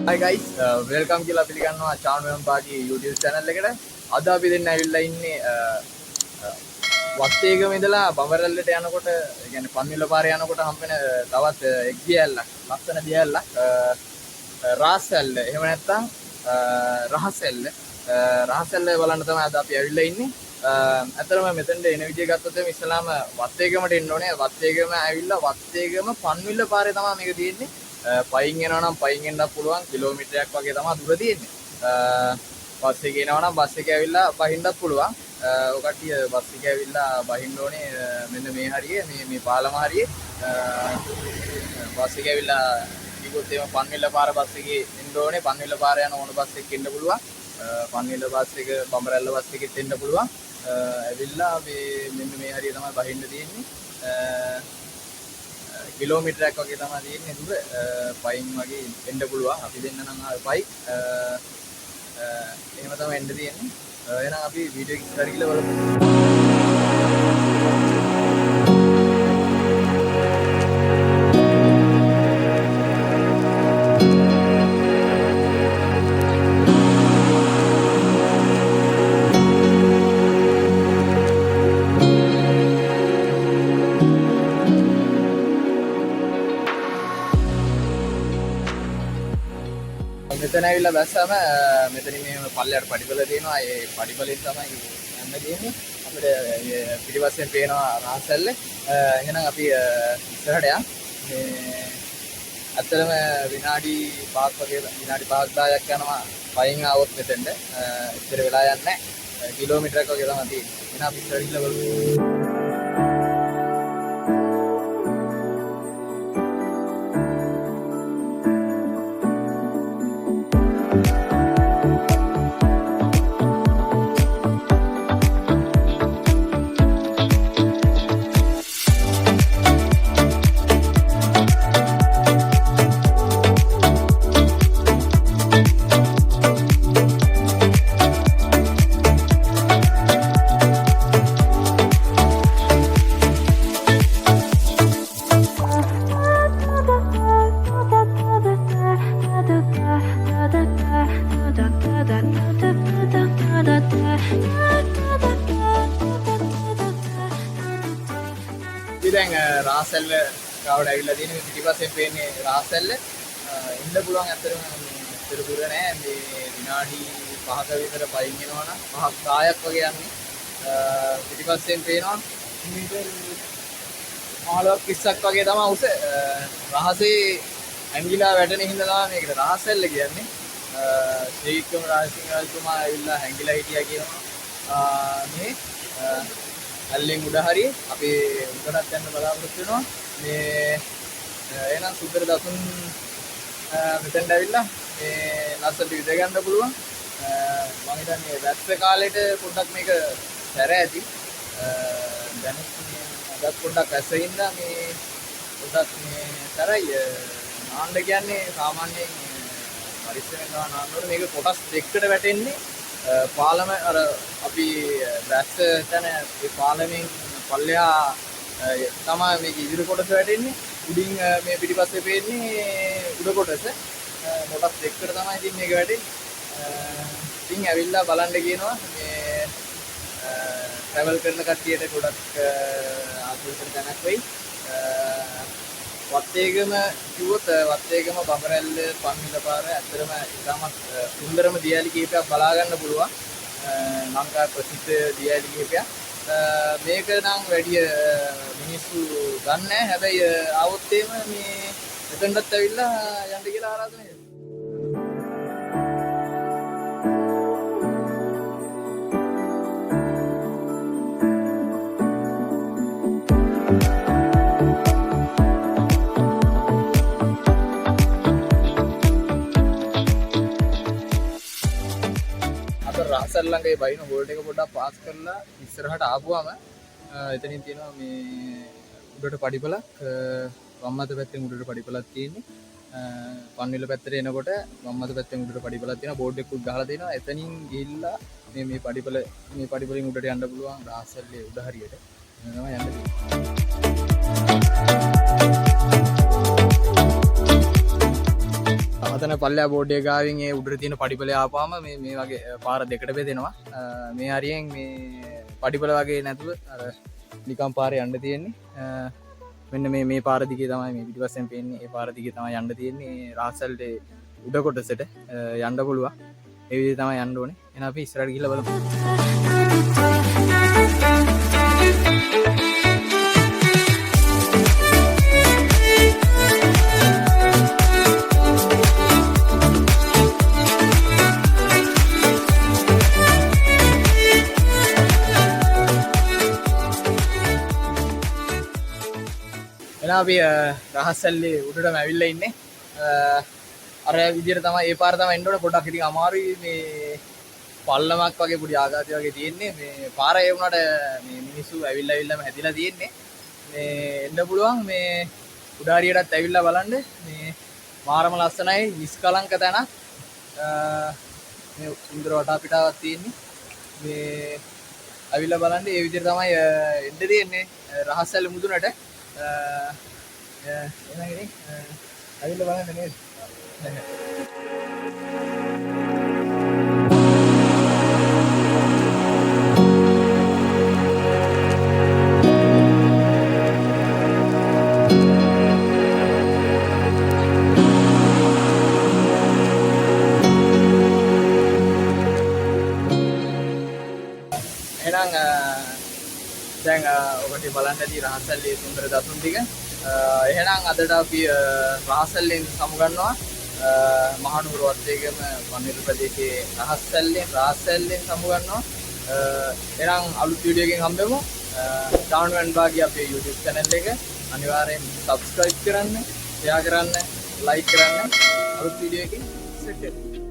Hi guys, welcome කියලා පිළිගන්නවා චානුවම් පාගේ YouTube channel එකට. අද අපි දෙන්න ඇවිල්ලා ඉන්නේ වත්තේගම ඉඳලා බඹරැල්ලට යනකොට, ඒ කියන්නේ පන්විල පාරේ යනකොට හම්බෙන තවත් එක් දියැලක්, ලස්සන දියැලක්, රාසැල්ල. එහෙම නැත්නම් රහසැල්ල. රහසැල්ල බලන්න තමයි අද අපි ඇවිල්ලා ඉන්නේ. ඇත්තටම මෙතනට එන විදිය ගත්තොත් එimhe ඉස්සලාම වත්තේගමට එන්න ඕනේ. වත්තේගම ඇවිල්ලා වත්තේගම පන්විල පාරේ තමයි මේක තියෙන්නේ. පයින් එනවා නම් පයින් එන්නත් පුළුවන්, කිලෝමීටරයක් වගේ තමයි දුර තියෙන්නේ. බස් එකේ එනවා නම් බස් එකේ ඇවිල්ලා බහින්නත් පුළුවන්. ඔය කට්ටිය බස් එකේ ඇවිල්ලා බහින්න ඕනේ මෙන්න මේ හරියේ මේ පාලම හරියේ. බස් එකේ ඇවිල්ලා කිව්වොත් එම පන්විල පාර බස් එකේ එන්න ඕනේ. පන්විල පාර යන ඕන බස් එකක එන්න පුළුවන්. පන්විල බස් එක බඹරැල්ල බස් එකෙත් එන්න පුළුවන්. ඇවිල්ලා මෙන්න මේ හරිය තමයි බහින්න තියෙන්නේ. කිලෝමීටරයක් වගේ තමයි තියෙන්නේ දුර. පයින් වගේ එන්න පුළුවන්. අපි දෙන්න නම් ආවේ පයි. එහෙම තමයි එන්න තියෙන්නේ. එහෙනම් අපි වීඩියෝ එක ඉස්සරහ ගිහලා බලමු. මෙතන ඇවිල්ලා බැස්සම මෙතනින් මේ පල්ලයට පඩිපල තියෙනවා. ඒ පඩිපලෙන් තමයි යන්න තියෙන්නේ. අපිට පිටිපස්සෙන් පේනවා රහසැල්ල. එහෙනම් අපි ඉස්සරහට යමු. මේ අත්‍තරම විනාඩි 5ක් වගේ විනාඩි 5ක් 10ක් යනවා පයින් ආවොත් මෙතෙන්ට. ඉතර වෙලා යන්නේ නැහැ. කිලෝමීටරයක් වගේ තමයි තියෙන්නේ. එහෙනම් අපි ඉස්සරහ ගිහලා බලමු. දැන් රාසැල්ල ගාවට ඇවිල්ලා තියෙන මේ පිටිපස්සෙන් පේන්නේ රාසැල්ල. ඉන්න පුළුවන් ඇත්තටම මෙතන දුර නෑ. මේ විනාඩි 5ක විතර පයින් යනවා නම් 5ක් 10ක් වගේ යන්නේ. පිටිපස්සෙන් පේනවා මීටර් 15ක් 20ක් වගේ තමයි උස. රහසේ ඇඟිලා වැටෙන හින්දා තමයි මේකට රාසැල්ල කියන්නේ. ශ්‍රීක්‍රම රාජසිංහ රජතුමා ඇවිල්ලා හැංගිලා හිටියා කියනවා. මේ අල්ලෙන් උඩ හරිය අපි උඩට යන්න බලාපොරොත්තු වෙනවා. මේ එහෙනම් සුදර දසුන් මෙතෙන්ට ඇවිල්ලා මේ ලස්සට විද ගන්න පුළුවන්. මම හිතන්නේ වැස්ස කාලේට පොඩ්ඩක් මේක සැර ඇති. දැන් අදත් පොඩ්ඩක් වැස්සෙින්දා මේ පොඩ්ඩක් මේ සැරයි. නාන්න කියන්නේ සාමාන්‍යයෙන් පරිස්සමෙන් ගන්න නාන්නකොට මේක කොටස් දෙකකට වැටෙන්නේ. පාලම අර අපි වැස්ස තැන ඒ පාලමෙන් පල්ලෙහා තමයි මේක ඉදිරි කොටස වැටෙන්නේ. උඩින් මේ පිටිපස්සේ පේන්නේ උඩ කොටස. කොටස් දෙකකට තමයි ඉතින් මේක වැටෙන්නේ. ඉතින් ඇවිල්ලා බලන්න කියනවා මේ ට්‍රැවල් කරන කට්ටියට ගොඩක් ආසන්න තැනක් වෙයි. වත්තේගම කිව්වොත් වත්තේගම බඹරැල්ල පන්විල පාර ඇත්තටම ඉතාමත් සුන්දරම දියැලි කීපයක් බලා ගන්න පුළුවන්. ලංකාවේ ප්‍රසිද්ධ දියැලි කීපයක්. මේක නම් වැඩි මිනිස්සු දන්නේ නැහැ. හැබැයි ආවොත් එimhe මේ මෙතනටත් ඇවිල්ලා යන්න කියලා ආරාධනා කරනවා. රහසැල්ල ළඟ ඒ බයින හෝල්ඩ් එක පොඩ්ඩක් පාස් කරලා ඉස්සරහට ආපුවම එතනින් තියෙනවා මේ උඩට පඩිපලක්. වම් අත පැත්තෙන් උඩට පඩිපලක් තියෙන්නේ. පන්විල පැත්තට එනකොට වම් අත පැත්තෙන් උඩට පඩිපලක් තියෙනවා. බෝඩ් එකකුත් ගහලා තියෙනවා. එතනින් ගිහිල්ලා මේ පඩිපලෙන් උඩට යන්න පුළුවන් රහසැල්ලේ උඩ හරියට. එන තමයි යන්න තියෙන්නේ. අතන පල්ලෙහා බෝඩ් එක ගාවින් ඒ උඩට තියෙන පඩිපලේ ආපුවාම මේ වගේ පාර දෙකට බෙදෙනවා. මේ හරියෙන් මේ පඩිපල වගේ නැතුව අර නිකම් පාරේ යන්න තියෙන්නේ. මෙන්න මේ පාර දිගේ තමයි මේ පිටිපස්සෙන් පේන්නේ. ඒ පාර දිගේ තමයි යන්න තියෙන්නේ. රහසල්ට උඩ කොටසට යන්න පුළුවන්. ඒ විදිහට තමයි යන්න ඕනේ. එහෙනම් අපි ඉස්සරහට ගිහලා බලමු. අපි රහස්සල්ලේ උඩටම ඇවිල්ලා ඉන්නේ. අර විදියට තමයි ඒ පාර තමයි එන්න ඕනේ. පොඩ්ඩක් ඉතින් අමාරුයි මේ පල්ලමක් වගේ පොඩි ආඝාතය වගේ තියෙන්නේ. මේ පාර ඒ වුණාට මේ මිනිස්සු ඇවිල්ලාම හැදිලා තියෙන්නේ. මේ එන්න පුළුවන් මේ උඩාරියටත් ඇවිල්ලා බලන්න. මේ මාරම ලස්සනයි නිස්කලංක තැනක්. මේ සුන්දර වටාපිටාවක් තියෙන්නේ. මේ ඇවිල්ලා බලන්න ඒ විදියට තමයි එන්න තියෙන්නේ රහස්සල්ලේ මුදුනට. ඇවිල්ලා බලන්න නේද? එහෙනම් දැන් ඔබට බලන්න ඇති රහසල්ලේ සුන්දර දසුන් ටික. එහෙනම් අදට අපි රහසල්ලෙන් සමුගන්නවා මහනුවර වත්තේගම පන්විල ප්‍රදේශයේ රහසල්ලෙන් සමුගන්නවා. එහෙනම් අලුත් වීඩියෝ එකකින් හම්බෙමු. ඩවුන්ලෝඩ් භාගය අපේ YouTube channel එක අනිවාර්යෙන් subscribe කරන්න, share කරන්න, like කරන්න. අලුත් වීඩියෝ එකකින් සෙට් වෙනවා.